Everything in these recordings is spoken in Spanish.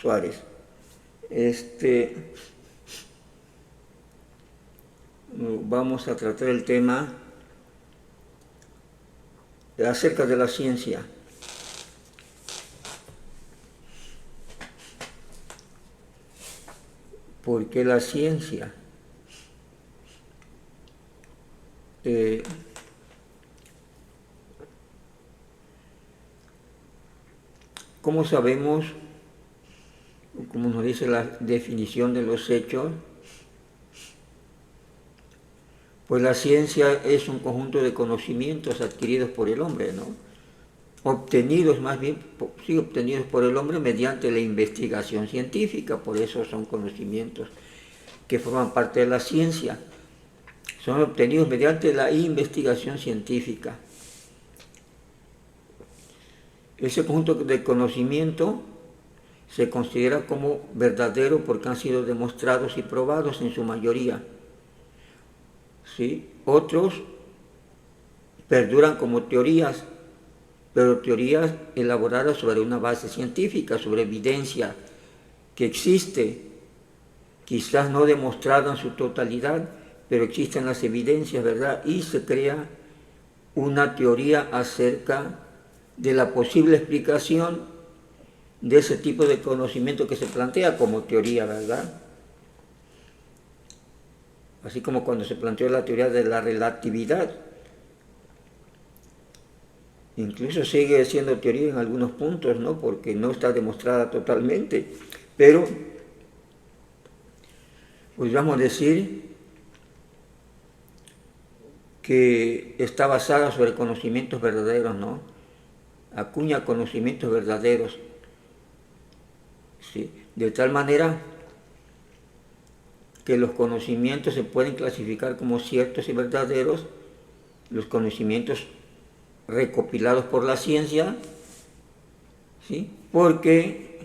Suárez. Vamos a tratar el tema acerca de la ciencia. ¿Por qué la ciencia? ¿Cómo sabemos, como nos dice la definición de los hechos? Pues la ciencia es un conjunto de conocimientos adquiridos por el hombre, ¿no? Obtenidos más bien, sí, obtenidos por el hombre mediante la investigación científica, por eso son conocimientos que forman parte de la ciencia. Son obtenidos mediante la investigación científica. Ese conjunto de conocimiento se considera como verdadero porque han sido demostrados y probados en su mayoría. ¿Sí? Otros perduran como teorías, pero teorías elaboradas sobre una base científica, sobre evidencia que existe, quizás no demostrada en su totalidad, pero existen las evidencias, ¿verdad? Y se crea una teoría acerca de la posible explicación de ese tipo de conocimiento que se plantea como teoría, ¿verdad? Así como cuando se planteó la teoría de la relatividad. Incluso sigue siendo teoría en algunos puntos, ¿no? Porque no está demostrada totalmente. Pero, pues vamos a decir que está basada sobre conocimientos verdaderos, ¿no? Acuña conocimientos verdaderos, ¿sí? De tal manera que los conocimientos se pueden clasificar como ciertos y verdaderos, los conocimientos recopilados por la ciencia, ¿sí? Porque,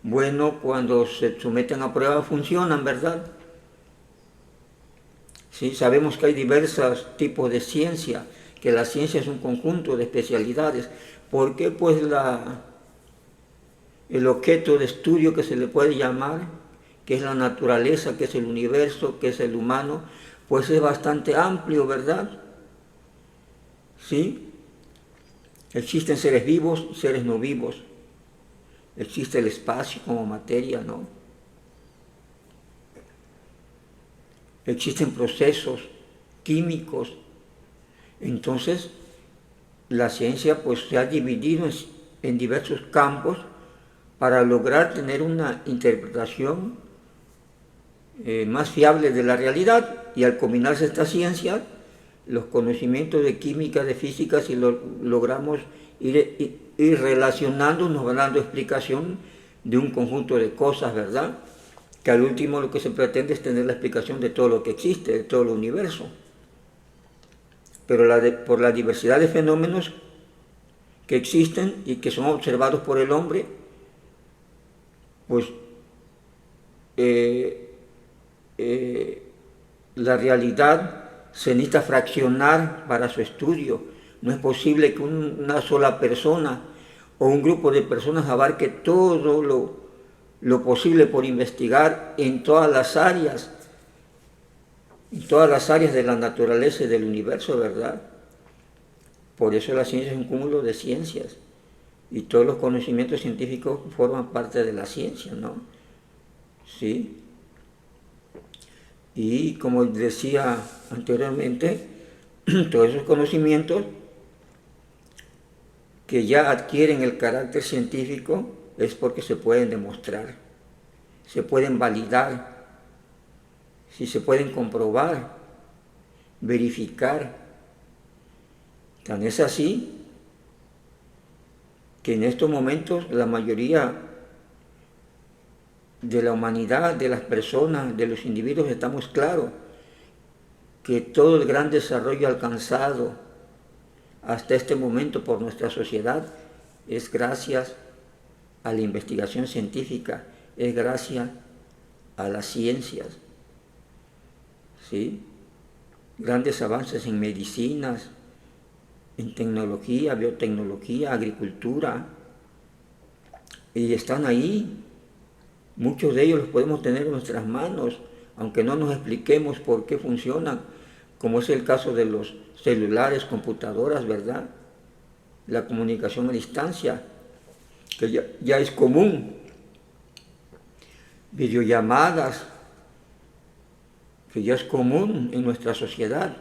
bueno, cuando se someten a prueba funcionan, ¿verdad? ¿Sí? Sabemos que hay diversos tipos de ciencia, que la ciencia es un conjunto de especialidades. ¿Por qué? Pues el objeto de estudio que se le puede llamar, que es la naturaleza, que es el universo, que es el humano, pues es bastante amplio, ¿verdad? ¿Sí? Existen seres vivos, seres no vivos. Existe el espacio como materia, ¿no? Existen procesos químicos. Entonces, la ciencia pues se ha dividido en diversos campos para lograr tener una interpretación más fiable de la realidad, y al combinarse estas ciencias, los conocimientos de química, de física, si lo logramos ir relacionando, nos van dando explicación de un conjunto de cosas, ¿verdad? Que al último lo que se pretende es tener la explicación de todo lo que existe, de todo el universo. Pero por la diversidad de fenómenos que existen y que son observados por el hombre, pues la realidad se necesita fraccionar para su estudio. No es posible que una sola persona o un grupo de personas abarque todo lo posible por investigar en todas las áreas de la naturaleza y del universo, ¿verdad? Por eso la ciencia es un cúmulo de ciencias y todos los conocimientos científicos forman parte de la ciencia, ¿no? ¿Sí? Y como decía anteriormente, todos esos conocimientos que ya adquieren el carácter científico es porque se pueden demostrar, se pueden validar, si se pueden comprobar, verificar. Tan es así que en estos momentos la mayoría de la humanidad, de las personas, de los individuos, estamos claros que todo el gran desarrollo alcanzado hasta este momento por nuestra sociedad es gracias a la investigación científica, es gracias a las ciencias, ¿sí? Grandes avances en medicinas, en tecnología, biotecnología, agricultura, y están ahí, Muchos de ellos los podemos tener en nuestras manos, aunque no nos expliquemos por qué funcionan, como es el caso de los celulares, computadoras, ¿verdad? La comunicación a distancia, que ya es común, videollamadas, que ya es común en nuestra sociedad.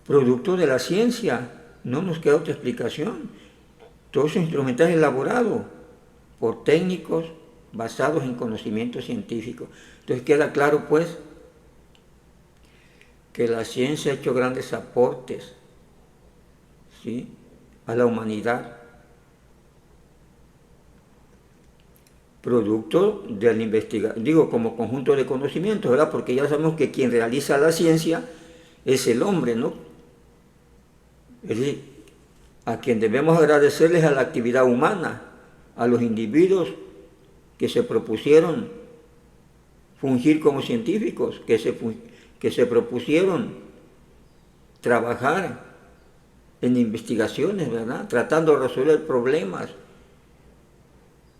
Producto de la ciencia, no nos queda otra explicación. Todo ese instrumental es elaborado por técnicos basados en conocimiento científico. Entonces queda claro, pues, que la ciencia ha hecho grandes aportes, ¿sí?, a la humanidad, producto de la investigación, digo, como conjunto de conocimientos, ¿verdad? Porque ya sabemos que quien realiza la ciencia es el hombre, ¿no? Es decir, a quien debemos agradecerles a la actividad humana, a los individuos que se propusieron fungir como científicos, que se propusieron trabajar en investigaciones, ¿verdad?, tratando de resolver problemas,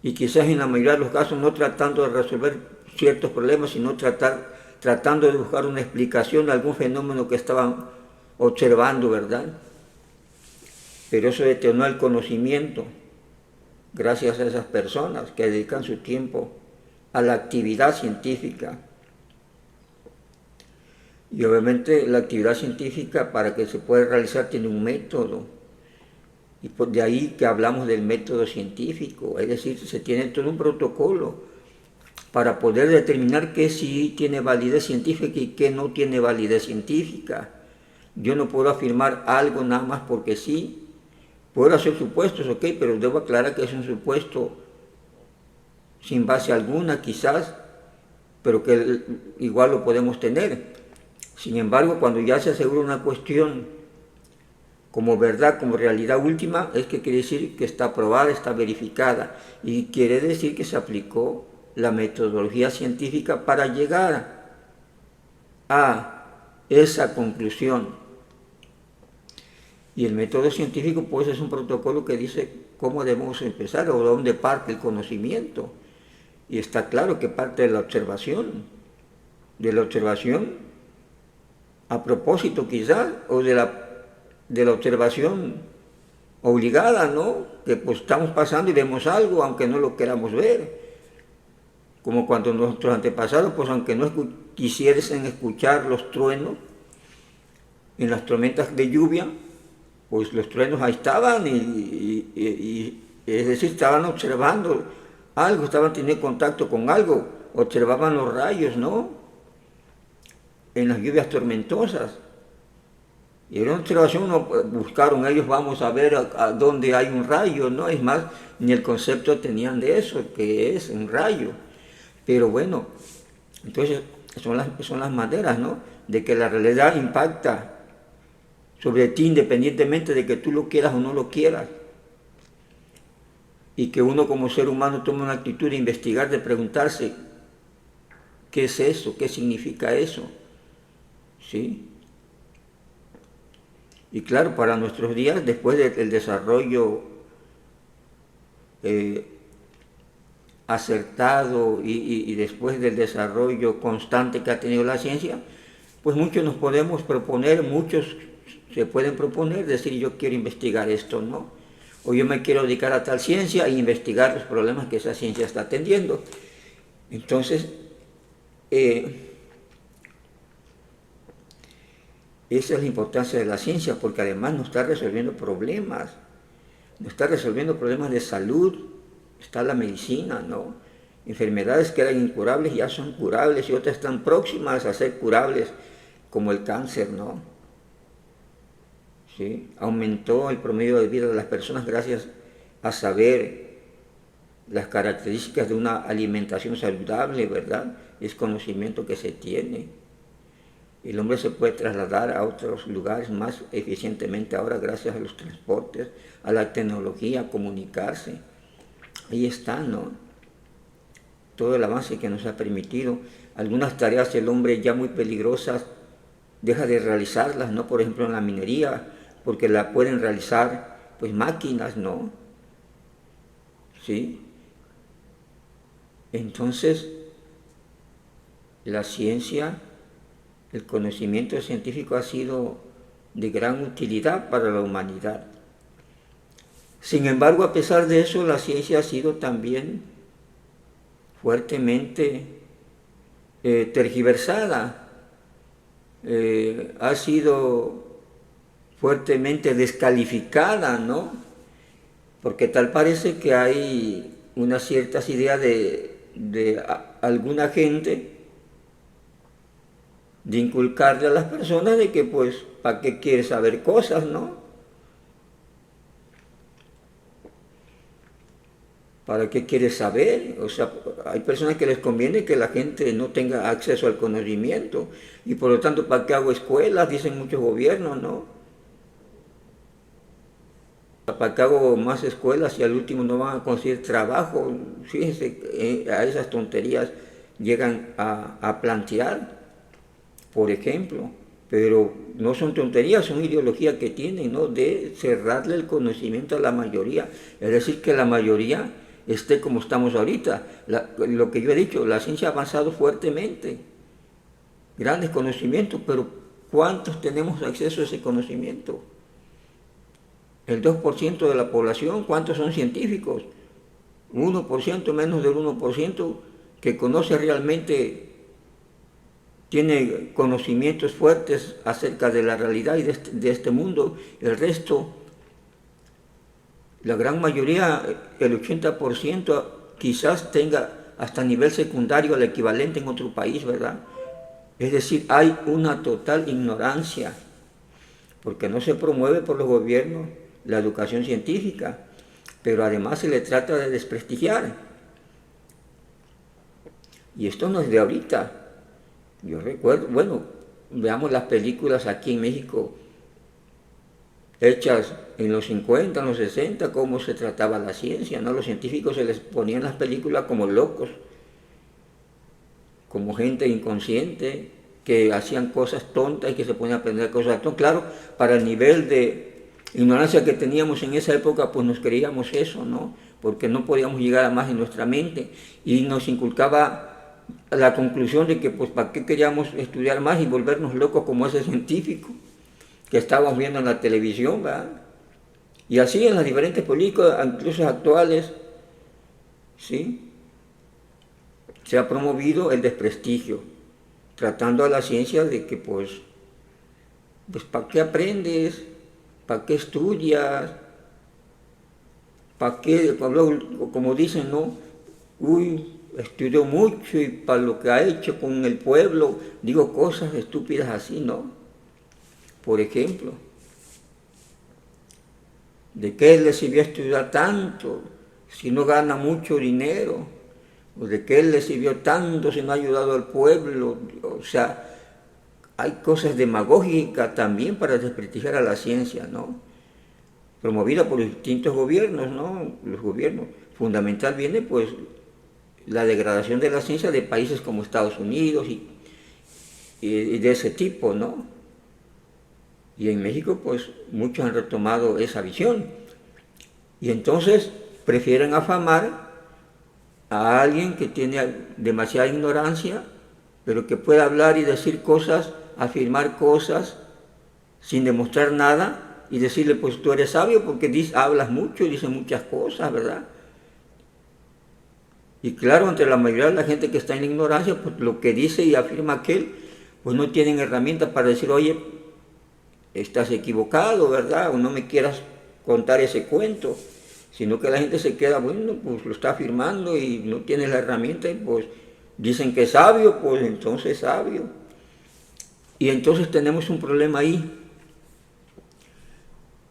y quizás en la mayoría de los casos no tratando de resolver ciertos problemas, sino tratando de buscar una explicación a algún fenómeno que estaban observando, ¿verdad? Pero eso detonó el conocimiento gracias a esas personas que dedican su tiempo a la actividad científica. Y obviamente la actividad científica, para que se pueda realizar, tiene un método. Y de ahí que hablamos del método científico, es decir, se tiene todo un protocolo para poder determinar qué sí tiene validez científica y qué no tiene validez científica. Yo no puedo afirmar algo nada más porque sí. Puedo hacer supuestos, ok, pero debo aclarar que es un supuesto sin base alguna quizás, pero que igual lo podemos tener. Sin embargo, cuando ya se asegura una cuestión como verdad, como realidad última, es que quiere decir que está probada, está verificada, y quiere decir que se aplicó la metodología científica para llegar a esa conclusión. Y el método científico, pues, es un protocolo que dice cómo debemos empezar o dónde parte el conocimiento. Y está claro que parte de la observación a propósito quizás, o de la observación obligada, ¿no? Que pues estamos pasando y vemos algo, aunque no lo queramos ver. Como cuando nuestros antepasados, pues aunque no quisiesen escuchar los truenos, en las tormentas de lluvia, pues los truenos ahí estaban y es decir, estaban observando algo, estaban teniendo contacto con algo, observaban los rayos, ¿no?, en las lluvias tormentosas. Y era una observación, no buscaron ellos, vamos a ver a dónde hay un rayo, ¿no? Es más, ni el concepto tenían de eso, que es un rayo. Pero bueno, entonces son las maneras, ¿no?, de que la realidad impacta sobre ti independientemente de que tú lo quieras o no lo quieras. Y que uno como ser humano tome una actitud de investigar, de preguntarse, ¿qué es eso? ¿Qué significa eso? ¿Sí? Y claro, para nuestros días, después del desarrollo acertado y después del desarrollo constante que ha tenido la ciencia, pues muchos nos podemos proponer, muchos se pueden proponer, decir yo quiero investigar esto, ¿no? O yo me quiero dedicar a tal ciencia e investigar los problemas que esa ciencia está atendiendo. Entonces, esa es la importancia de la ciencia, porque además nos está resolviendo problemas de salud. Está la medicina, ¿no? Enfermedades que eran incurables ya son curables y otras están próximas a ser curables, como el cáncer, ¿no? ¿Sí? Aumentó el promedio de vida de las personas gracias a saber las características de una alimentación saludable, ¿verdad? Es conocimiento que se tiene. El hombre se puede trasladar a otros lugares más eficientemente ahora gracias a los transportes, a la tecnología, a comunicarse. Ahí está, ¿no?, todo el avance que nos ha permitido. Algunas tareas el hombre ya muy peligrosas deja de realizarlas, ¿no? Por ejemplo, en la minería, porque la pueden realizar pues máquinas, ¿no? ¿Sí? Entonces, la ciencia, el conocimiento científico ha sido de gran utilidad para la humanidad. Sin embargo, a pesar de eso, la ciencia ha sido también fuertemente tergiversada, ha sido fuertemente descalificada, ¿no? Porque tal parece que hay unas ciertas ideas de alguna gente de inculcarle a las personas de que pues, ¿para qué quieres saber cosas, no? ¿Para qué quieres saber? O sea, hay personas que les conviene que la gente no tenga acceso al conocimiento y por lo tanto, ¿para qué hago escuelas? Dicen muchos gobiernos, ¿no? ¿Para qué hago más escuelas y al último no van a conseguir trabajo? Fíjense, a esas tonterías llegan a plantear, por ejemplo, pero no son tonterías, son ideologías que tienen, ¿no? De cerrarle el conocimiento a la mayoría, es decir, que la mayoría esté como estamos ahorita. Lo que yo he dicho, la ciencia ha avanzado fuertemente, grandes conocimientos, pero ¿cuántos tenemos acceso a ese conocimiento? El 2% de la población, ¿cuántos son científicos? 1%, menos del 1% que conoce realmente, tiene conocimientos fuertes acerca de la realidad y de este mundo. El resto, la gran mayoría, el 80%, quizás tenga hasta nivel secundario el equivalente en otro país, ¿verdad? Es decir, hay una total ignorancia, porque no se promueve por los gobiernos la educación científica, pero además se le trata de desprestigiar. Y esto no es de ahorita. Yo recuerdo, bueno, veamos las películas aquí en México, hechas en los 50, en los 60, cómo se trataba la ciencia, ¿no? Los científicos se les ponían las películas como locos, como gente inconsciente, que hacían cosas tontas y que se ponían a aprender cosas tontas. Claro, para el nivel de ignorancia que teníamos en esa época, pues nos creíamos eso, ¿no? Porque no podíamos llegar a más en nuestra mente y nos inculcaba la conclusión de que, pues, ¿para qué queríamos estudiar más y volvernos locos como ese científico que estábamos viendo en la televisión, ¿verdad? Y así en las diferentes películas, incluso actuales, ¿sí? Se ha promovido el desprestigio, tratando a la ciencia de que, pues ¿para qué aprendes? ¿Para qué estudias? ¿Para qué? Como dicen, ¿no? Uy, estudió mucho y para lo que ha hecho con el pueblo, digo cosas estúpidas así, ¿no? Por ejemplo, ¿de qué le sirvió estudiar tanto si no gana mucho dinero? ¿O de qué le sirvió tanto si no ha ayudado al pueblo? O sea, hay cosas demagógicas también para desprestigiar a la ciencia, ¿no? Promovida por los distintos gobiernos, ¿no? Los gobiernos. Fundamental viene, pues, la degradación de la ciencia de países como Estados Unidos y de ese tipo, ¿no? Y en México, pues, muchos han retomado esa visión. Y entonces prefieren afamar a alguien que tiene demasiada ignorancia, pero que puede hablar y decir cosas, afirmar cosas, sin demostrar nada, y decirle, pues tú eres sabio porque hablas mucho y dices muchas cosas, ¿verdad? Y claro, entre la mayoría de la gente que está en la ignorancia, pues lo que dice y afirma aquel, pues no tienen herramientas para decir, oye, estás equivocado, ¿verdad? O no me quieras contar ese cuento, sino que la gente se queda, bueno, pues lo está afirmando y no tiene la herramienta y pues dicen que es sabio, pues entonces es sabio. Y entonces tenemos un problema ahí,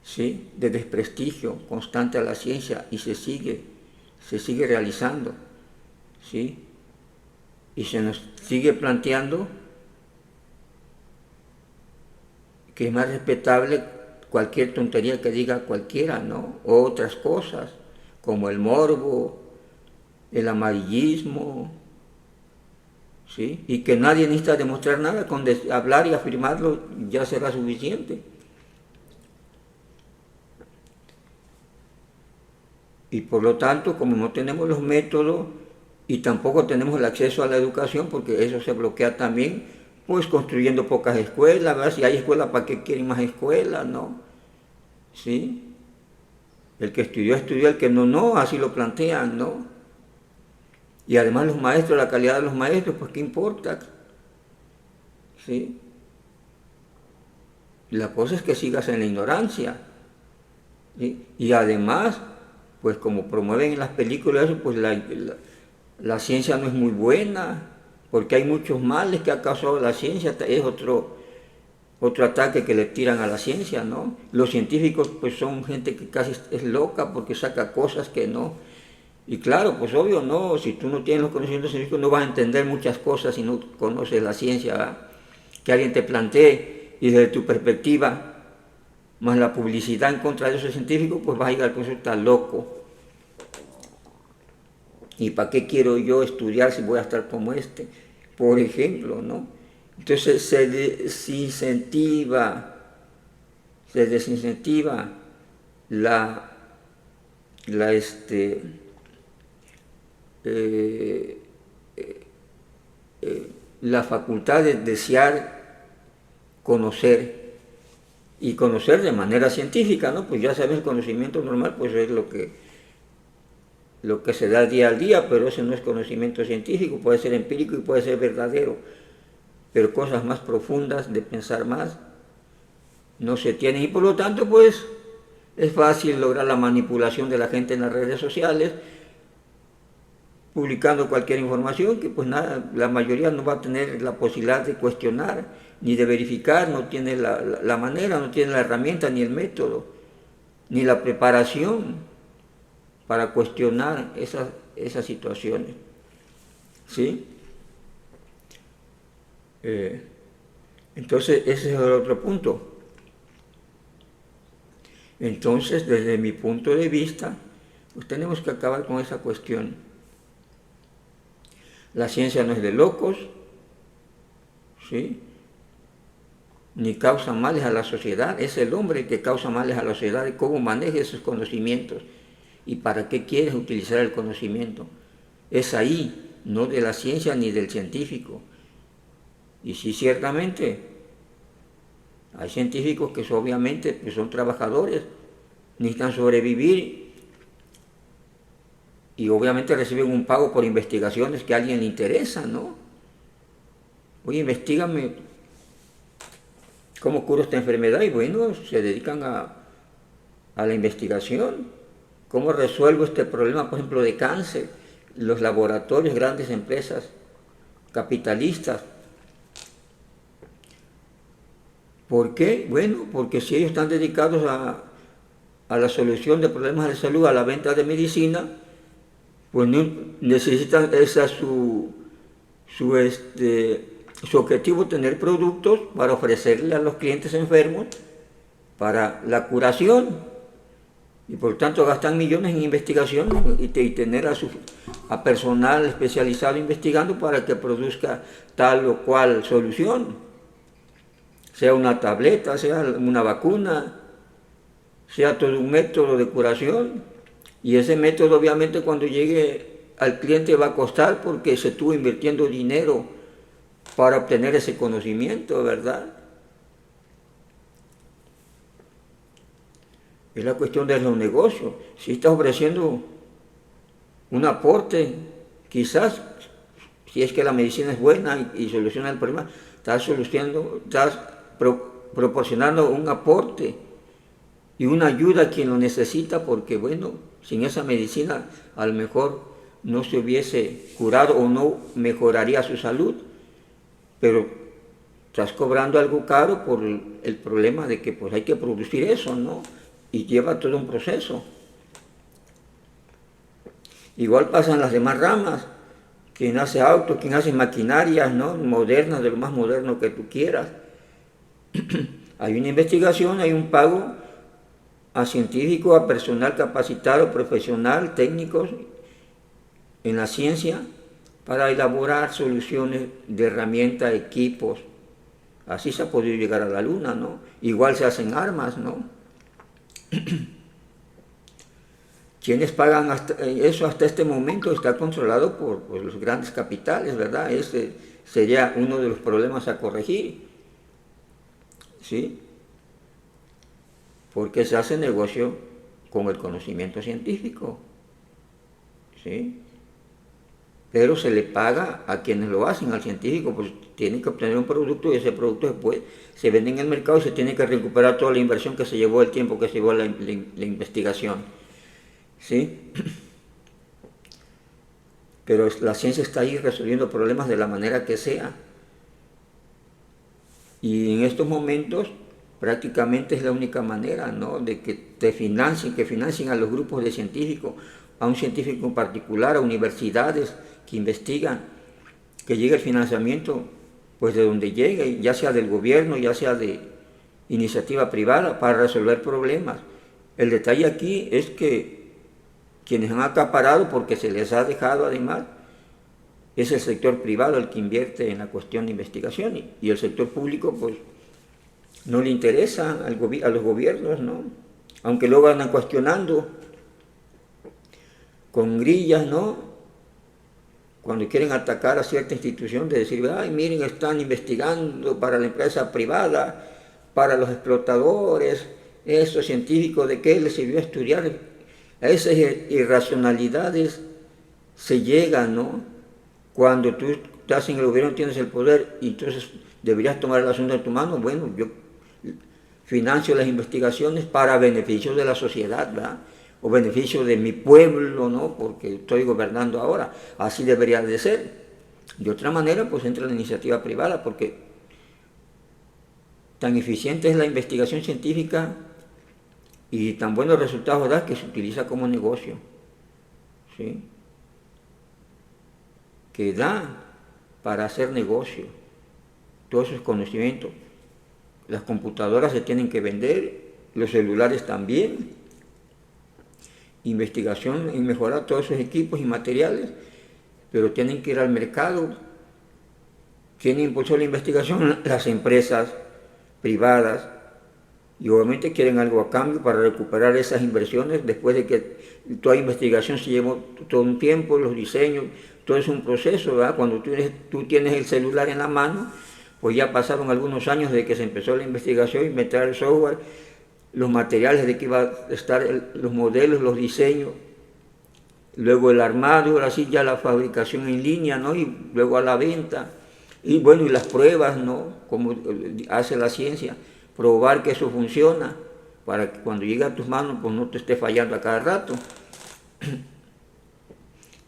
¿sí? De desprestigio constante a la ciencia y se sigue realizando, ¿sí? Y se nos sigue planteando que es más respetable cualquier tontería que diga cualquiera, ¿no? O otras cosas, como el morbo, el amarillismo, ¿sí? Y que nadie necesita demostrar nada, con hablar y afirmarlo ya será suficiente. Y por lo tanto, como no tenemos los métodos y tampoco tenemos el acceso a la educación porque eso se bloquea también, pues construyendo pocas escuelas, ¿verdad? Si hay escuelas, ¿para qué quieren más escuelas, no? ¿Sí? El que estudió, estudió, el que no, no, así lo plantean, ¿no? Y además los maestros, la calidad de los maestros, pues ¿qué importa? ¿Sí? La cosa es que sigas en la ignorancia. ¿Sí? Y además, pues como promueven en las películas eso, pues la ciencia no es muy buena, porque hay muchos males que ha causado la ciencia, es otro ataque que le tiran a la ciencia, ¿no? Los científicos pues son gente que casi es loca porque saca cosas que no. Y claro, pues obvio, no, si tú no tienes los conocimientos científicos no vas a entender muchas cosas si no conoces la ciencia, ¿verdad? Que alguien te plantee y desde tu perspectiva, más la publicidad en contra de esos científicos, pues vas a llegar con eso, está loco. ¿Y para qué quiero yo estudiar si voy a estar como este? Por ejemplo, ¿no? Entonces se desincentiva la, la, este, la facultad de desear conocer y conocer de manera científica, ¿no? Pues ya sabes, el conocimiento normal pues es lo que se da día al día, pero ese no es conocimiento científico, puede ser empírico y puede ser verdadero, pero cosas más profundas, de pensar más, no se tienen y por lo tanto pues es fácil lograr la manipulación de la gente en las redes sociales, publicando cualquier información que pues nada, la mayoría no va a tener la posibilidad de cuestionar ni de verificar, no tiene la manera, no tiene la herramienta ni el método, ni la preparación para cuestionar esas situaciones. ¿Sí? Entonces ese es el otro punto. Entonces, desde mi punto de vista, pues tenemos que acabar con esa cuestión. La ciencia no es de locos, ¿sí? Ni causa males a la sociedad, es el hombre el que causa males a la sociedad y cómo maneja esos conocimientos y para qué quieres utilizar el conocimiento. Es ahí, no de la ciencia ni del científico. Y sí, ciertamente, hay científicos que obviamente pues son trabajadores, necesitan sobrevivir y obviamente reciben un pago por investigaciones que a alguien le interesa, ¿no? Oye, investígame cómo curo esta enfermedad y bueno, se dedican a la investigación. ¿Cómo resuelvo este problema, por ejemplo, de cáncer? Los laboratorios, grandes empresas capitalistas. ¿Por qué? Bueno, porque si ellos están dedicados a la solución de problemas de salud, a la venta de medicina, pues necesitan su objetivo, tener productos para ofrecerle a los clientes enfermos para la curación. Y por tanto gastan millones en investigación y tener a personal especializado investigando para que produzca tal o cual solución. Sea una tableta, sea una vacuna, sea todo un método de curación. Y ese método obviamente cuando llegue al cliente va a costar porque se estuvo invirtiendo dinero para obtener ese conocimiento, ¿verdad? Es la cuestión de los negocios. Si estás ofreciendo un aporte, quizás, si es que la medicina es buena y soluciona el problema, estás proporcionando un aporte y una ayuda a quien lo necesita, porque bueno, sin esa medicina a lo mejor no se hubiese curado o no mejoraría su salud, pero estás cobrando algo caro por el problema de que pues hay que producir eso, ¿no? Y lleva todo un proceso. Igual pasa en las demás ramas, quien hace autos, quien hace maquinarias, ¿no? Modernas, de lo más moderno que tú quieras. Hay una investigación, hay un pago a científicos, a personal capacitado, profesional, técnicos en la ciencia para elaborar soluciones de herramientas, equipos. Así se ha podido llegar a la luna, ¿no? Igual se hacen armas, ¿no? ¿Quiénes pagan eso hasta este momento? Está controlado por los grandes capitales, ¿verdad? Ese sería uno de los problemas a corregir, ¿sí? Porque se hace negocio con el conocimiento científico, ¿sí? Pero se le paga a quienes lo hacen, al científico, pues tienen que obtener un producto y ese producto después se vende en el mercado y se tiene que recuperar toda la inversión que se llevó, el tiempo que se llevó la investigación, ¿sí? Pero la ciencia está ahí resolviendo problemas de la manera que sea. Y en estos momentos prácticamente es la única manera, ¿no?, de que te financien, que financien a los grupos de científicos, a un científico en particular, a universidades que investigan, que llegue el financiamiento pues de donde llegue, ya sea del gobierno, ya sea de iniciativa privada, para resolver problemas. El detalle aquí es que quienes han acaparado, porque se les ha dejado además, es el sector privado el que invierte en la cuestión de investigación y el sector público pues no le interesa a los gobiernos, ¿no? Aunque luego andan cuestionando con grillas, ¿no?, cuando quieren atacar a cierta institución, de decir, ay, miren, están investigando para la empresa privada, para los explotadores, esos científicos, ¿de qué les sirvió estudiar? A esas irracionalidades se llega, ¿no?, cuando tú estás en el gobierno, tienes el poder, y entonces deberías tomar el asunto en tu mano. Bueno, yo financio las investigaciones para beneficio de la sociedad, ¿verdad?, o beneficio de mi pueblo, ¿no?, porque estoy gobernando ahora. Así debería de ser. De otra manera, pues entra la iniciativa privada, porque tan eficiente es la investigación científica y tan buenos resultados da que se utiliza como negocio, ¿sí?, que da para hacer negocio todos esos conocimientos. Las computadoras se tienen que vender, los celulares también. Investigación en mejorar todos esos equipos y materiales, pero tienen que ir al mercado. ¿Quién impulsó la investigación? Las empresas privadas, y obviamente quieren algo a cambio para recuperar esas inversiones después de que toda investigación se llevó todo un tiempo, los diseños, todo es un proceso, ¿verdad? Cuando tú tienes el celular en la mano, pues ya pasaron algunos años desde que se empezó la investigación, inventar el software, los materiales de que iba a estar, los modelos, los diseños, luego el armado, ahora sí ya la fabricación en línea, ¿no?, y luego a la venta, y bueno, y las pruebas, ¿no?, como hace la ciencia, probar que eso funciona, para que cuando llegue a tus manos, pues no te esté fallando a cada rato.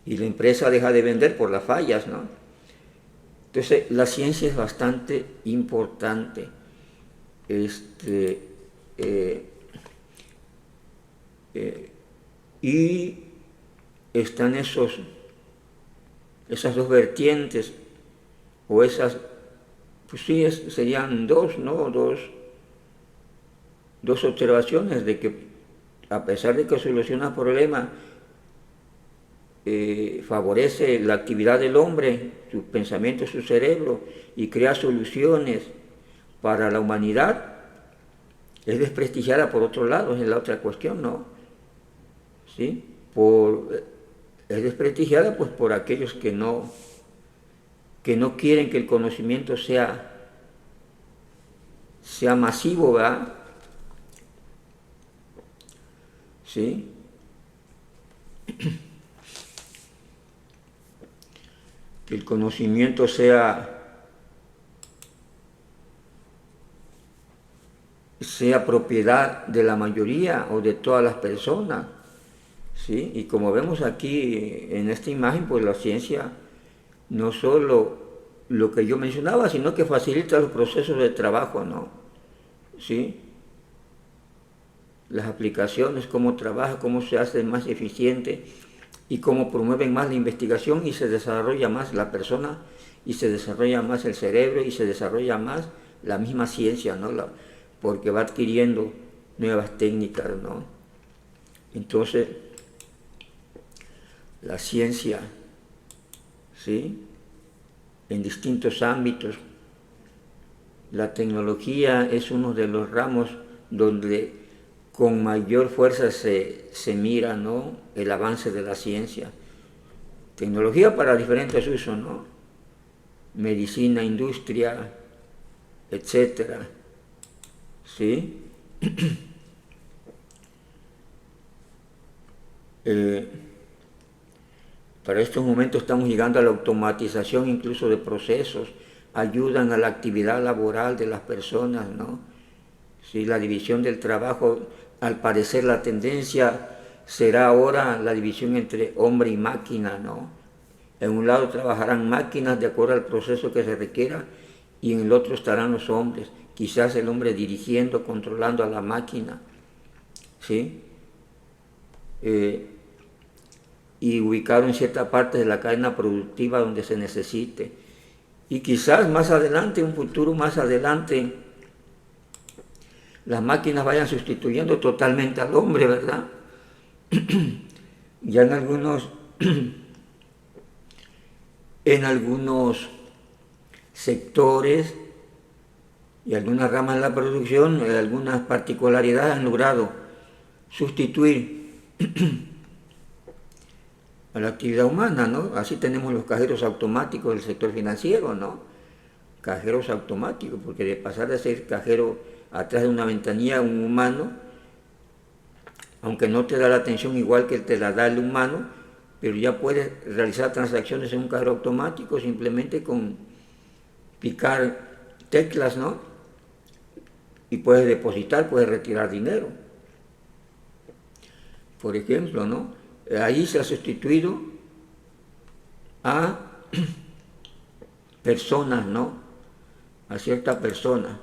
Y la empresa deja de vender por las fallas, ¿no? Entonces, la ciencia es bastante importante. Y están esas dos vertientes, o esas, pues sí, serían dos, ¿no?, dos observaciones de que a pesar de que soluciona problemas, favorece la actividad del hombre, su pensamiento, su cerebro, y crea soluciones para la humanidad, es desprestigiada por otro lado, es la otra cuestión, ¿no? ¿Sí? Es desprestigiada pues por aquellos que no quieren que el conocimiento sea masivo, ¿verdad? ¿Sí? Que el conocimiento sea propiedad de la mayoría o de todas las personas, ¿sí? Y como vemos aquí en esta imagen, pues la ciencia no solo lo que yo mencionaba, sino que facilita los procesos de trabajo, ¿no? ¿Sí? Las aplicaciones, cómo trabaja, cómo se hace más eficiente y cómo promueven más la investigación y se desarrolla más la persona y se desarrolla más el cerebro y se desarrolla más la misma ciencia, ¿no? Porque va adquiriendo nuevas técnicas, ¿no? Entonces, la ciencia, ¿sí?, en distintos ámbitos, la tecnología es uno de los ramos donde con mayor fuerza se mira, ¿no?, el avance de la ciencia. Tecnología para diferentes usos, ¿no? Medicina, industria, etcétera. ¿Sí? Para estos momentos estamos llegando a la automatización incluso de procesos, ayudan a la actividad laboral de las personas, ¿no? Sí, la división del trabajo, al parecer la tendencia será ahora la división entre hombre y máquina, ¿no? En un lado trabajarán máquinas de acuerdo al proceso que se requiera y en el otro estarán los hombres, quizás el hombre dirigiendo, controlando a la máquina, ¿sí? Y ubicado en cierta parte de la cadena productiva donde se necesite. Y quizás más adelante, un futuro más adelante, las máquinas vayan sustituyendo totalmente al hombre, ¿verdad? Ya en algunos sectores y algunas ramas de la producción, algunas particularidades han logrado sustituir a la actividad humana, ¿no? Así tenemos los cajeros automáticos del sector financiero, ¿no? Cajeros automáticos, porque de pasar de ser cajero atrás de una ventanilla un humano, aunque no te da la atención igual que te la da el humano, pero ya puedes realizar transacciones en un cajero automático simplemente con picar teclas, ¿no? Y puedes depositar, puedes retirar dinero. Por ejemplo, ¿no? Ahí se ha sustituido a personas, ¿no? A cierta persona.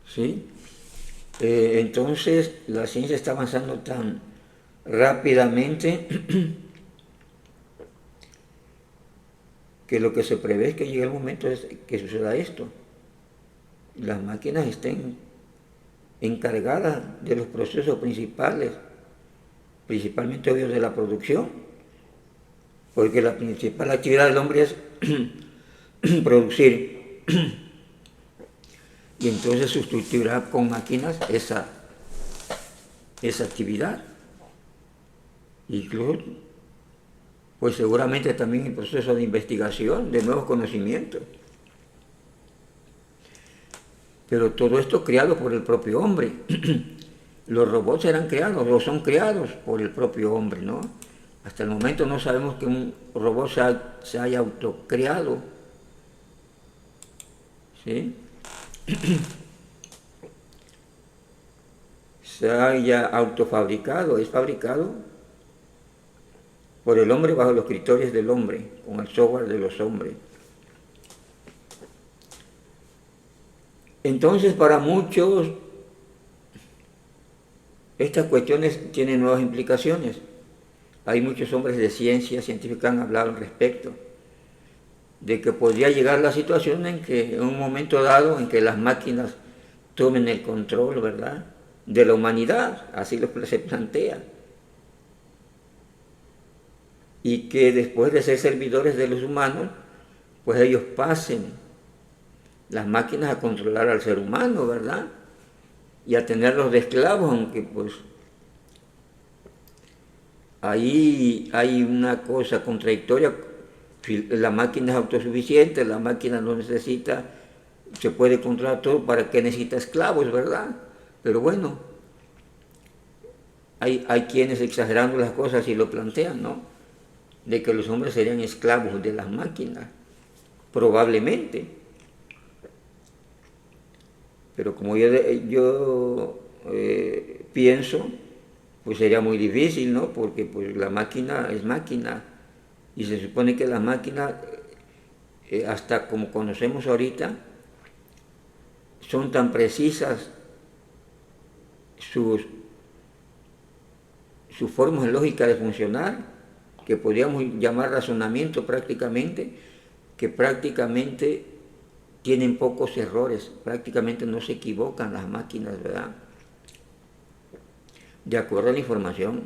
¿Sí? Entonces la ciencia está avanzando tan rápidamente que lo que se prevé es que llegue el momento es que suceda esto. Las máquinas estén encargadas de los procesos principales, principalmente obvios de la producción, porque la principal actividad del hombre es producir, y entonces sustituirá con máquinas esa actividad. Incluso, pues seguramente también el proceso de investigación, de nuevos conocimientos. Pero todo esto creado por el propio hombre. Los robots eran creados o son creados por el propio hombre, ¿no? Hasta el momento no sabemos que un robot se haya autocreado, ¿sí? Se haya autofabricado, es fabricado por el hombre bajo los criterios del hombre, con el software de los hombres. Entonces, para muchos, estas cuestiones tienen nuevas implicaciones. Hay muchos hombres de ciencia científica que han hablado al respecto, de que podría llegar la situación en que, en un momento dado, en que las máquinas tomen el control, ¿verdad?, de la humanidad, así se plantea. Y que después de ser servidores de los humanos, pues ellos pasen las máquinas a controlar al ser humano, ¿verdad? Y a tenerlos de esclavos, aunque pues ahí hay una cosa contradictoria. La máquina es autosuficiente, la máquina no necesita, se puede controlar todo, ¿para qué necesita esclavos, verdad? Pero bueno, hay quienes exagerando las cosas y lo plantean, ¿no? De que los hombres serían esclavos de las máquinas, probablemente. Pero como yo pienso, pues sería muy difícil, ¿no? Porque pues la máquina es máquina y se supone que la máquina, hasta como conocemos ahorita, son tan precisas sus formas lógicas de funcionar, que podríamos llamar razonamiento prácticamente, que prácticamente tienen pocos errores, prácticamente no se equivocan las máquinas, ¿verdad? De acuerdo a la información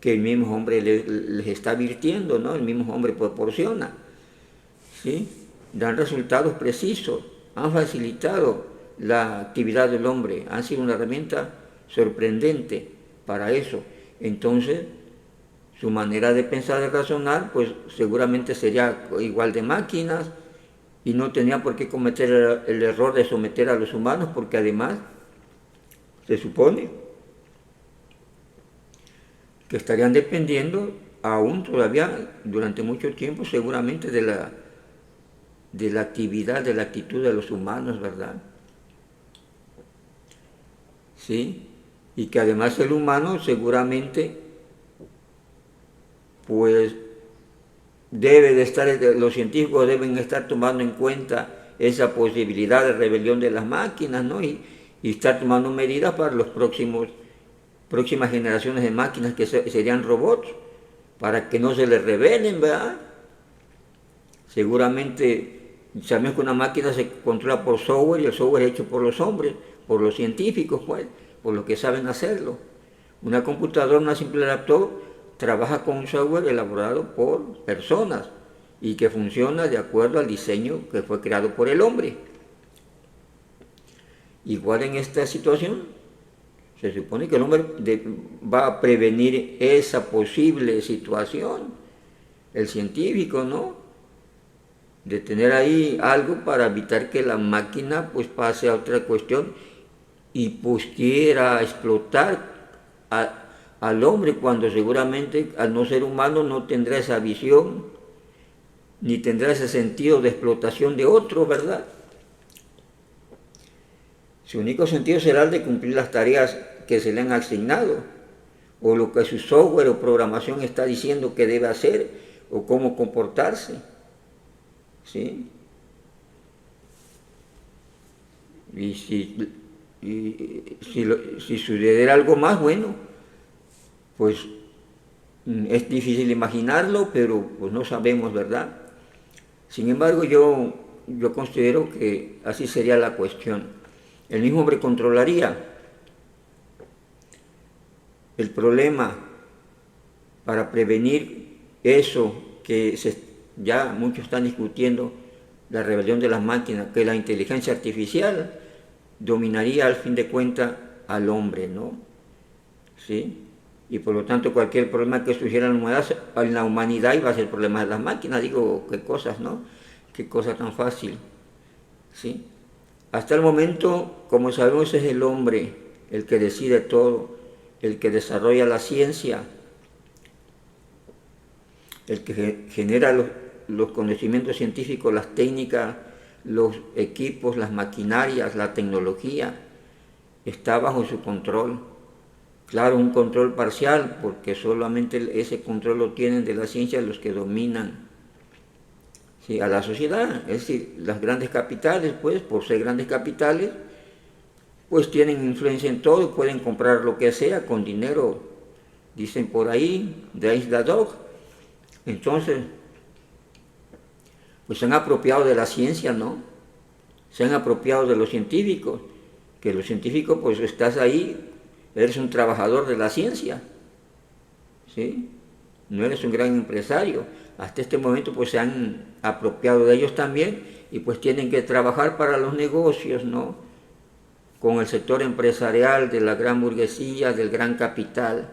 que el mismo hombre les está advirtiendo, ¿no? El mismo hombre proporciona, ¿sí? dan resultados precisos, han facilitado la actividad del hombre, han sido una herramienta sorprendente para eso. Entonces, su manera de pensar, de razonar, pues seguramente sería igual de máquinas y no tenía por qué cometer el error de someter a los humanos, porque además se supone que estarían dependiendo aún todavía durante mucho tiempo seguramente de la actividad, de la actitud de los humanos, ¿verdad? ¿Sí? Y que además el humano seguramente pues debe de estar, los científicos deben estar tomando en cuenta esa posibilidad de rebelión de las máquinas, ¿no? Y estar tomando medidas para los próximas generaciones de máquinas que serían robots, para que no se les rebelen, ¿verdad? Seguramente sabemos que una máquina se controla por software y el software es hecho por los hombres, por los científicos, pues, por los que saben hacerlo. Una computadora, una simple laptop, trabaja con un software elaborado por personas y que funciona de acuerdo al diseño que fue creado por el hombre. Igual en esta situación, se supone que el hombre va a prevenir esa posible situación, el científico, ¿no? De tener ahí algo para evitar que la máquina pues pase a otra cuestión y pues quiera explotar al hombre, cuando seguramente al no ser humano no tendrá esa visión ni tendrá ese sentido de explotación de otro, ¿verdad? Su único sentido será el de cumplir las tareas que se le han asignado, o lo que su software o programación está diciendo que debe hacer, o cómo comportarse, ¿sí? Y si sucediera algo más, bueno, pues es difícil imaginarlo, pero pues no sabemos, ¿verdad? Sin embargo, yo considero que así sería la cuestión. El mismo hombre controlaría el problema para prevenir eso que ya muchos están discutiendo, la rebelión de las máquinas, que la inteligencia artificial dominaría al fin de cuentas al hombre, ¿no? ¿Sí? Y por lo tanto cualquier problema que surgiera en la humanidad iba a ser problema de las máquinas. Digo, qué cosas, ¿no? Qué cosa tan fácil, ¿sí? Hasta el momento, como sabemos, es el hombre el que decide todo, el que desarrolla la ciencia, el que genera los conocimientos científicos, las técnicas, los equipos, las maquinarias, la tecnología, está bajo su control. Claro, un control parcial, porque solamente ese control lo tienen de la ciencia los que dominan, ¿sí?, a la sociedad. Es decir, las grandes capitales, pues, por ser grandes capitales, pues tienen influencia en todo, pueden comprar lo que sea con dinero, dicen por ahí, de Isla Dog. Entonces, pues se han apropiado de la ciencia, ¿no? Se han apropiado de los científicos, que los científicos, pues estás ahí, eres un trabajador de la ciencia, ¿sí? No eres un gran empresario. Hasta este momento pues se han apropiado de ellos también y pues tienen que trabajar para los negocios, ¿no? Con el sector empresarial de la gran burguesía, del gran capital.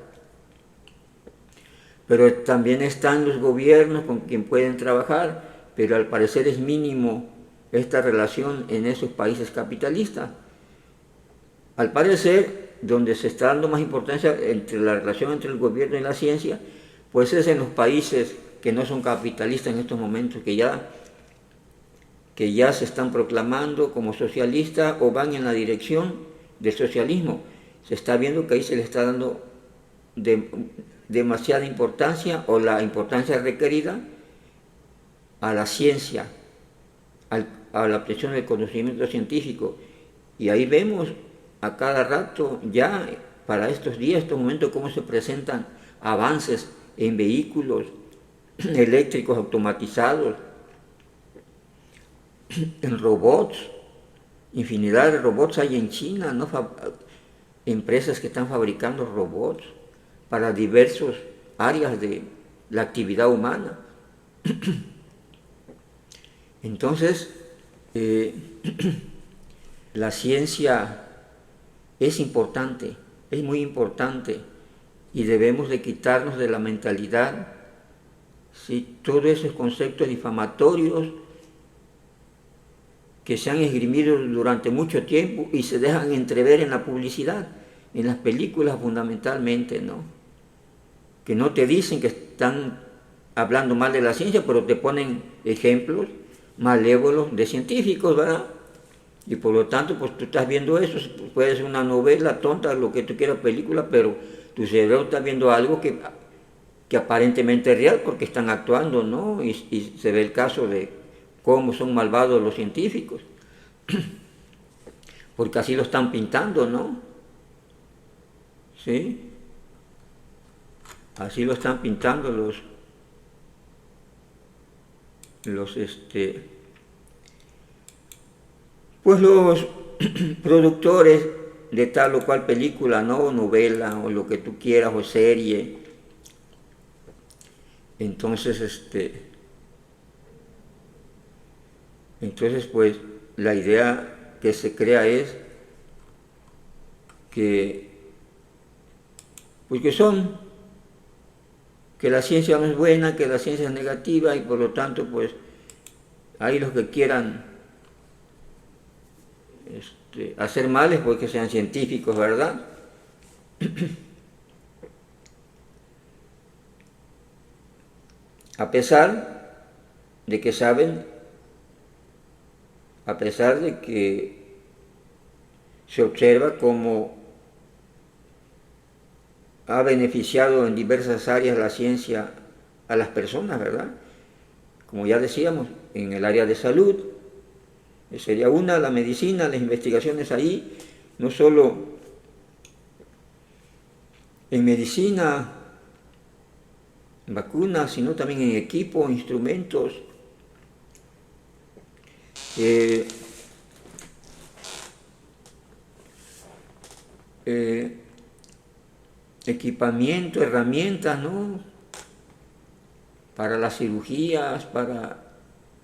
Pero también están los gobiernos con quien pueden trabajar, pero al parecer es mínimo esta relación en esos países capitalistas. Al parecer, donde se está dando más importancia entre la relación entre el gobierno y la ciencia, pues es en los países que no son capitalistas en estos momentos, que ya se están proclamando como socialistas o van en la dirección del socialismo. Se está viendo que ahí se le está dando demasiada importancia, o la importancia requerida, a la ciencia, a la obtención del conocimiento científico. Y ahí vemos a cada rato, ya para estos días, estos momentos, cómo se presentan avances en vehículos eléctricos automatizados, en robots. Infinidad de robots hay en China, ¿no? Empresas que están fabricando robots para diversas áreas de la actividad humana. Entonces, la ciencia es importante, es muy importante, y debemos de quitarnos de la mentalidad, ¿sí?, todos esos conceptos difamatorios que se han esgrimido durante mucho tiempo y se dejan entrever en la publicidad, en las películas fundamentalmente, ¿no? Que no te dicen que están hablando mal de la ciencia, pero te ponen ejemplos malévolos de científicos, ¿verdad? Y por lo tanto, pues tú estás viendo eso, puede ser una novela tonta, lo que tú quieras, película, pero tu cerebro está viendo algo que aparentemente es real porque están actuando, ¿no? Y se ve el caso de cómo son malvados los científicos, porque así lo están pintando, ¿no? ¿Sí? Así lo están pintando los pues los productores de tal o cual película, ¿no?, o novela, o lo que tú quieras, o serie. Entonces, pues, la idea que se crea es pues que la ciencia no es buena, que la ciencia es negativa, y por lo tanto, pues, hay los que quieran hacer males porque sean científicos, ¿verdad? A pesar de que saben, a pesar de que se observa cómo ha beneficiado en diversas áreas la ciencia a las personas, ¿verdad? Como ya decíamos, en el área de salud, sería una, la medicina, las investigaciones ahí, no solo en medicina, en vacunas, sino también en equipo, instrumentos, equipamiento, herramientas, ¿no?, para las cirugías, para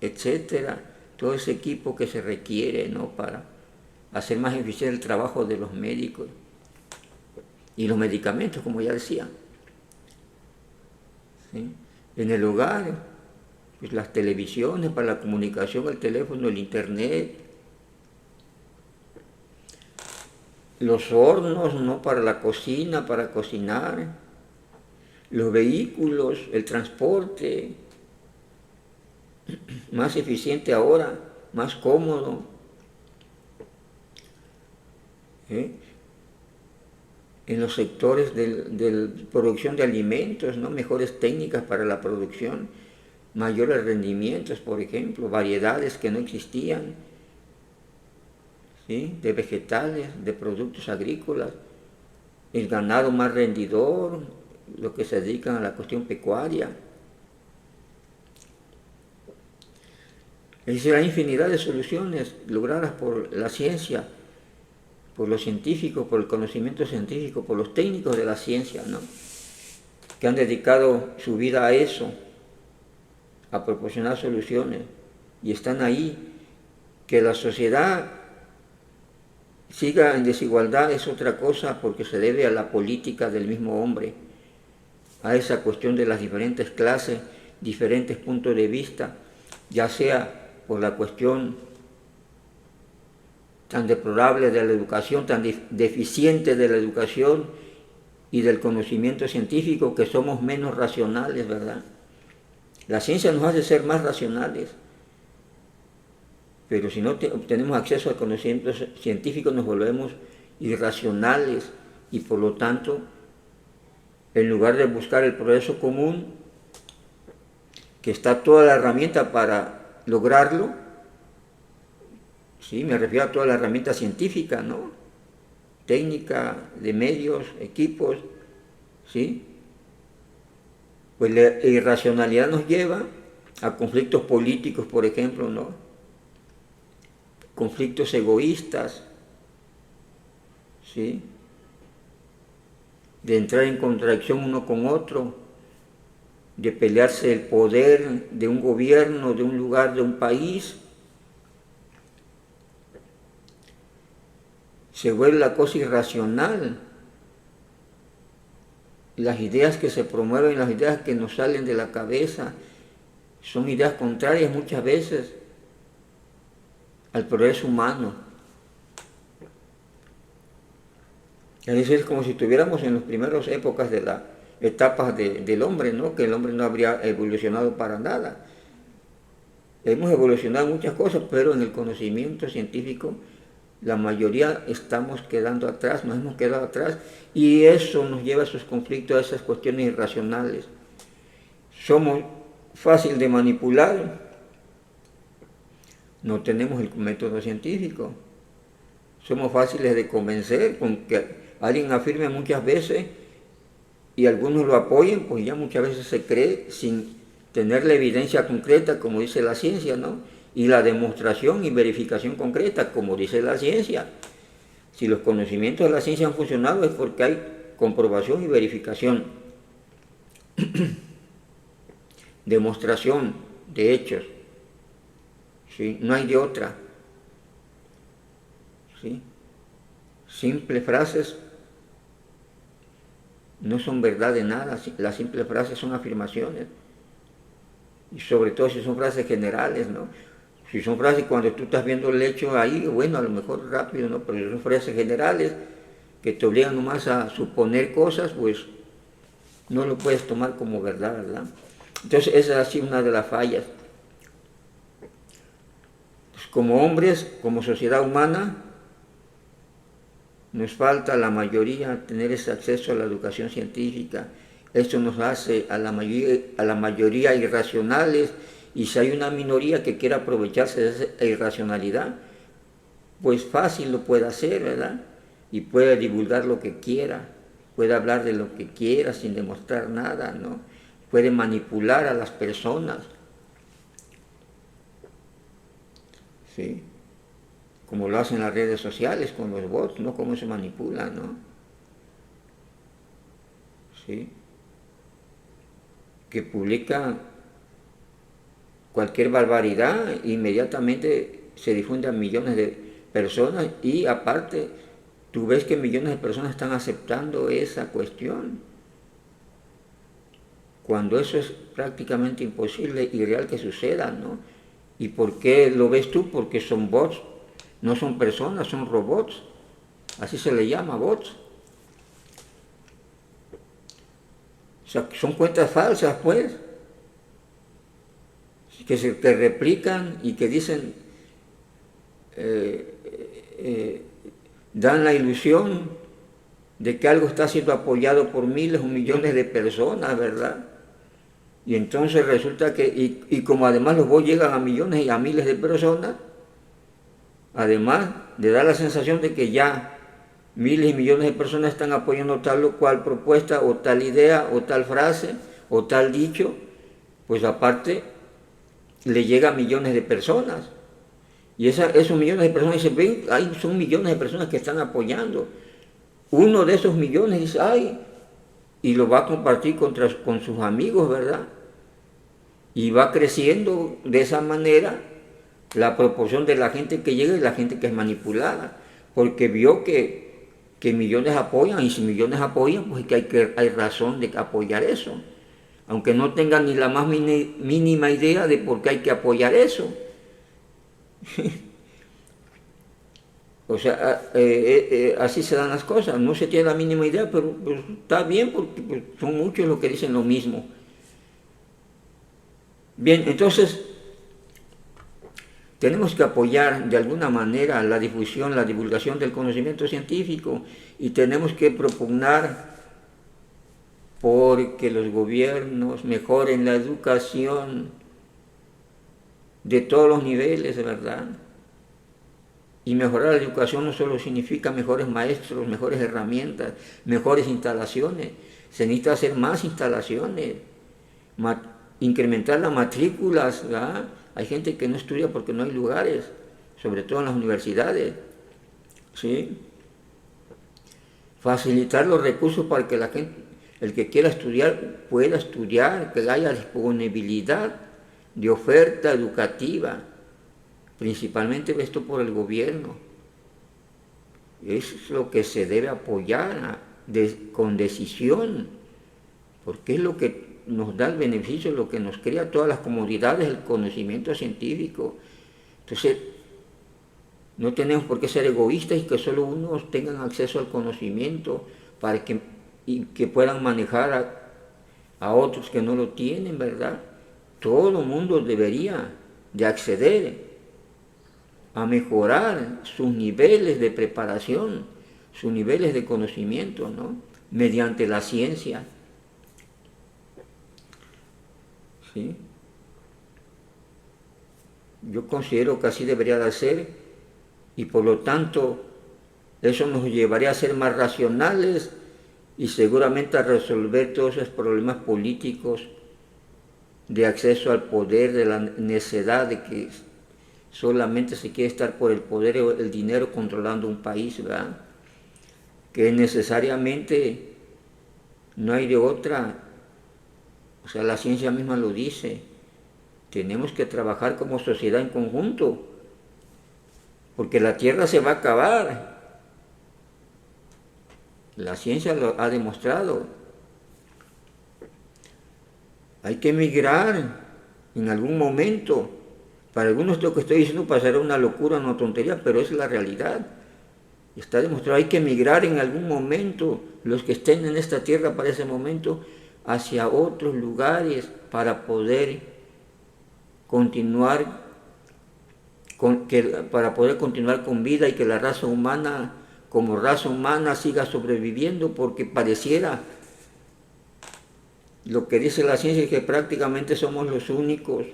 etcétera, todo ese equipo que se requiere, ¿no?, para hacer más eficiente el trabajo de los médicos, y los medicamentos, como ya decía, ¿sí? En el hogar, pues las televisiones para la comunicación, el teléfono, el internet, los hornos, ¿no?, para la cocina, para cocinar, los vehículos, el transporte, más eficiente ahora, más cómodo, en los sectores de producción de alimentos, ¿no?, mejores técnicas para la producción, mayores rendimientos, por ejemplo, variedades que no existían, ¿sí?, de vegetales, de productos agrícolas, el ganado más rendidor, lo que se dedican a la cuestión pecuaria. Es decir, hay infinidad de soluciones logradas por la ciencia, por los científicos, por el conocimiento científico, por los técnicos de la ciencia, ¿no?, que han dedicado su vida a eso, a proporcionar soluciones, y están ahí. Que la sociedad siga en desigualdad es otra cosa, porque se debe a la política del mismo hombre, a esa cuestión de las diferentes clases, diferentes puntos de vista, ya sea por la cuestión tan deplorable de la educación, tan deficiente de la educación y del conocimiento científico, que somos menos racionales, ¿verdad? La ciencia nos hace ser más racionales, pero si no obtenemos acceso al conocimiento científico nos volvemos irracionales, y por lo tanto, en lugar de buscar el progreso común, que está toda la herramienta para lograrlo, sí, me refiero a toda la herramienta científica, ¿no?, técnica, de medios, equipos, ¿sí? Pues la irracionalidad nos lleva a conflictos políticos, por ejemplo, ¿no?, conflictos egoístas, ¿sí?, de entrar en contradicción uno con otro, de pelearse el poder de un gobierno, de un lugar, de un país. Se vuelve la cosa irracional. Las ideas que se promueven, las ideas que nos salen de la cabeza, son ideas contrarias muchas veces al progreso humano. Es decir, es como si estuviéramos en las primeras épocas de las etapas del hombre, ¿no? Que el hombre no habría evolucionado para nada. Hemos evolucionado muchas cosas, pero en el conocimiento científico la mayoría estamos quedando atrás, nos hemos quedado atrás, y eso nos lleva a esos conflictos, a esas cuestiones irracionales. Somos fácil de manipular, no tenemos el método científico. Somos fáciles de convencer, con que alguien afirme muchas veces y algunos lo apoyen, pues ya muchas veces se cree sin tener la evidencia concreta, como dice la ciencia, ¿no? Y la demostración y verificación concreta, como dice la ciencia. Si los conocimientos de la ciencia han funcionado es porque hay comprobación y verificación. Demostración de hechos. ¿Sí? No hay de otra. ¿Sí? Simples frases no son verdad de nada. Las simples frases son afirmaciones. Y sobre todo si son frases generales, ¿no? Si son frases cuando tú estás viendo el hecho ahí, bueno, a lo mejor rápido, ¿no? Pero si son frases generales que te obligan nomás a suponer cosas, pues no lo puedes tomar como verdad, ¿verdad? Entonces esa es así una de las fallas. Pues como hombres, como sociedad humana, nos falta a la mayoría tener ese acceso a la educación científica. Esto nos hace a la mayoría irracionales, y si hay una minoría que quiera aprovecharse de esa irracionalidad, pues fácil lo puede hacer, ¿verdad? Y puede divulgar lo que quiera, puede hablar de lo que quiera sin demostrar nada, ¿no? Puede manipular a las personas, ¿sí? Como lo hacen las redes sociales con los bots, ¿no? Cómo se manipula, ¿no? ¿Sí? Que publica cualquier barbaridad, inmediatamente se difunde a millones de personas, y aparte tú ves que millones de personas están aceptando esa cuestión, cuando eso es prácticamente imposible y real que suceda, ¿no? ¿Y por qué lo ves tú? Porque son bots, no son personas, son robots, así se le llama, bots. O sea, son cuentas falsas, pues, que se te replican y que dicen, dan la ilusión de que algo está siendo apoyado por miles o millones de personas, ¿verdad? Y entonces resulta que, y como además los bots llegan a millones y a miles de personas, además de dar la sensación de que ya miles y millones de personas están apoyando tal o cual propuesta, o tal idea, o tal frase, o tal dicho, pues aparte le llega a millones de personas. Y esos millones de personas dicen, ven, son millones de personas que están apoyando. Uno de esos millones dice, ay, y lo va a compartir con sus amigos, ¿verdad? Y va creciendo de esa manera la proporción de la gente que llega y la gente que es manipulada, porque vio que millones apoyan, y si millones apoyan, pues hay razón de apoyar eso, aunque no tengan ni la más mínima idea de por qué hay que apoyar eso. O sea, así se dan las cosas, no se tiene la mínima idea, pero pues, está bien, porque pues, son muchos los que dicen lo mismo. Bien, entonces tenemos que apoyar de alguna manera la difusión, la divulgación del conocimiento científico, y tenemos que propugnar porque los gobiernos mejoren la educación de todos los niveles, ¿verdad? Y mejorar la educación no solo significa mejores maestros, mejores herramientas, mejores instalaciones. Se necesita hacer más instalaciones, incrementar las matrículas, ¿verdad? Hay gente que no estudia porque no hay lugares, sobre todo en las universidades, ¿sí? Facilitar los recursos para que la gente, El que quiera estudiar, pueda estudiar, que haya disponibilidad de oferta educativa, principalmente esto por el gobierno. Es lo que se debe apoyar con decisión, porque es lo que nos da el beneficio, lo que nos crea todas las comodidades, el conocimiento científico. Entonces, no tenemos por qué ser egoístas y que solo unos tengan acceso al conocimiento para que puedan manejar a otros que no lo tienen, ¿verdad? Todo el mundo debería de acceder a mejorar sus niveles de preparación, sus niveles de conocimiento, ¿no? Mediante la ciencia. ¿Sí? Yo considero que así debería de ser y por lo tanto eso nos llevaría a ser más racionales y seguramente a resolver todos esos problemas políticos de acceso al poder, de la necesidad de que solamente se quiere estar por el poder o el dinero controlando un país, ¿verdad? Que necesariamente no hay de otra, o sea, la ciencia misma lo dice, tenemos que trabajar como sociedad en conjunto, porque la Tierra se va a acabar. La ciencia lo ha demostrado. Hay que emigrar en algún momento. Para algunos lo que estoy diciendo pasará una locura, una tontería, pero es la realidad. Está demostrado, hay que emigrar en algún momento, los que estén en esta tierra para ese momento, hacia otros lugares para poder continuar con vida y que la raza humana, como raza humana, siga sobreviviendo, porque pareciera, lo que dice la ciencia es que prácticamente somos los únicos.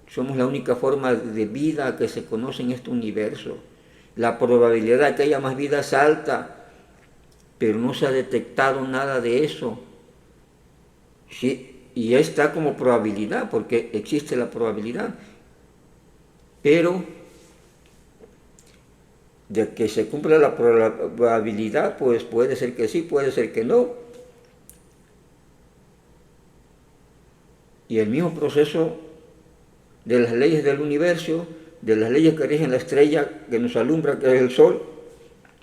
Somos la única forma de vida que se conoce en este universo. La probabilidad de que haya más vida es alta, pero no se ha detectado nada de eso. Sí, y está como probabilidad, porque existe la probabilidad. Pero de que se cumpla la probabilidad, pues puede ser que sí, puede ser que no. Y el mismo proceso de las leyes del universo, de las leyes que rigen la estrella que nos alumbra, que es el Sol,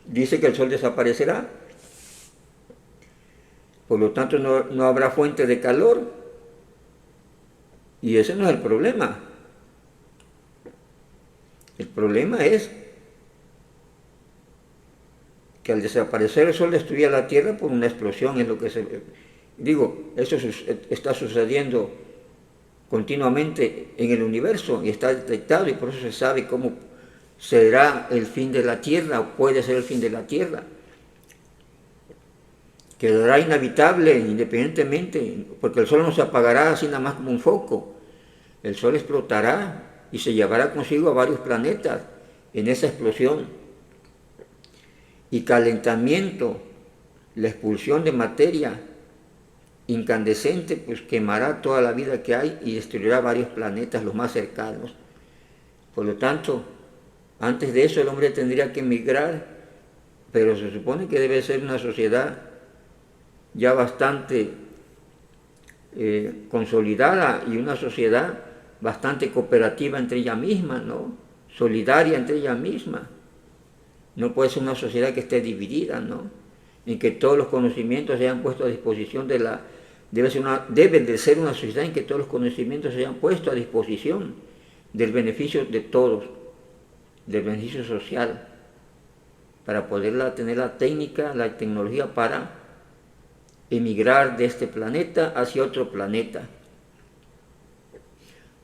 dice que el Sol desaparecerá. Por lo tanto, no habrá fuente de calor. Y ese no es el problema. El problema es que al desaparecer el Sol destruía la Tierra por una explosión, es lo que eso está sucediendo continuamente en el universo y está detectado y por eso se sabe cómo será el fin de la Tierra o puede ser el fin de la Tierra. Quedará inhabitable independientemente, porque el Sol no se apagará así nada más como un foco. El Sol explotará y se llevará consigo a varios planetas en esa explosión. Y calentamiento, la expulsión de materia incandescente, pues quemará toda la vida que hay y destruirá varios planetas, los más cercanos. Por lo tanto, antes de eso el hombre tendría que emigrar, pero se supone que debe ser una sociedad ya bastante consolidada y una sociedad bastante cooperativa entre ella misma, ¿no? Solidaria entre ella misma. No puede ser una sociedad que esté dividida, ¿no? En que todos los conocimientos se hayan puesto a disposición debe de ser una sociedad en que todos los conocimientos se hayan puesto a disposición del beneficio de todos, del beneficio social, para poder tener la técnica, la tecnología para emigrar de este planeta hacia otro planeta.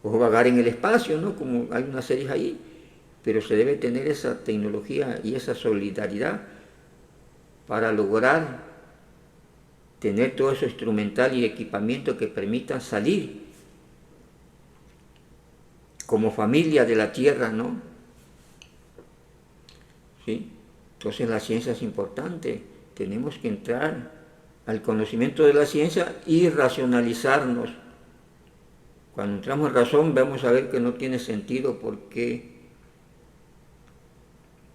O vagar en el espacio, ¿no? Como hay unas series ahí, pero se debe tener esa tecnología y esa solidaridad para lograr tener todo eso instrumental y equipamiento que permitan salir como familia de la Tierra, ¿no? ¿Sí? Entonces la ciencia es importante, tenemos que entrar al conocimiento de la ciencia y racionalizarnos. Cuando entramos en razón vamos a ver que no tiene sentido porque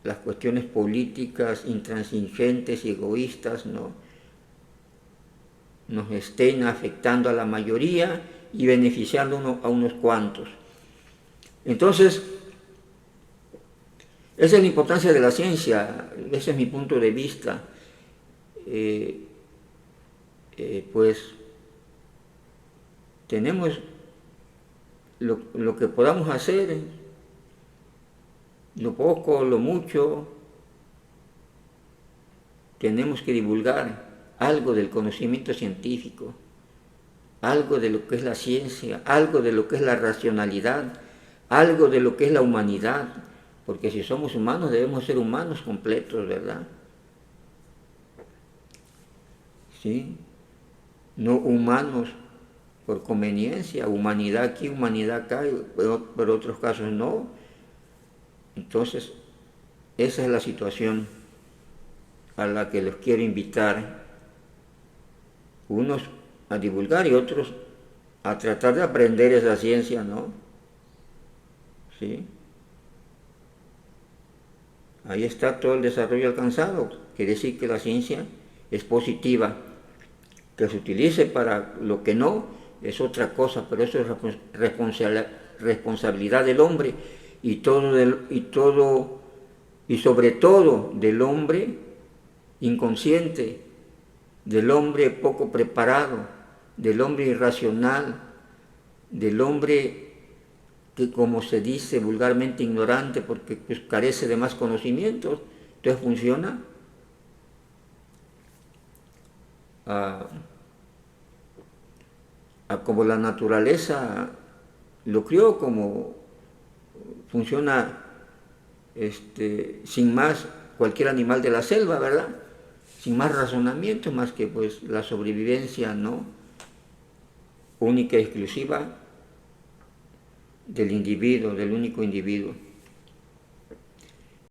las cuestiones políticas intransigentes y egoístas no nos estén afectando a la mayoría y beneficiando a unos cuantos. Entonces, esa es la importancia de la ciencia, ese es mi punto de vista. Pues tenemos lo que podamos hacer, lo poco, lo mucho, tenemos que divulgar algo del conocimiento científico, algo de lo que es la ciencia, algo de lo que es la racionalidad, algo de lo que es la humanidad, porque si somos humanos debemos ser humanos completos, ¿verdad? ¿Sí? No humanos por conveniencia, humanidad aquí, humanidad acá, pero otros casos no. Entonces, esa es la situación a la que los quiero invitar, unos a divulgar y otros a tratar de aprender esa ciencia, ¿no? ¿Sí? Ahí está todo el desarrollo alcanzado. Quiere decir que la ciencia es positiva. Que se utilice para lo que no es otra cosa, pero eso es responsabilidad del hombre y sobre todo del hombre inconsciente, del hombre poco preparado, del hombre irracional, del hombre que, como se dice vulgarmente, ignorante porque pues carece de más conocimientos. Entonces funciona como la naturaleza lo crió, como funciona sin más cualquier animal de la selva, ¿verdad? Sin más razonamiento, más que pues la sobrevivencia, ¿no? Única y exclusiva del individuo, del único individuo.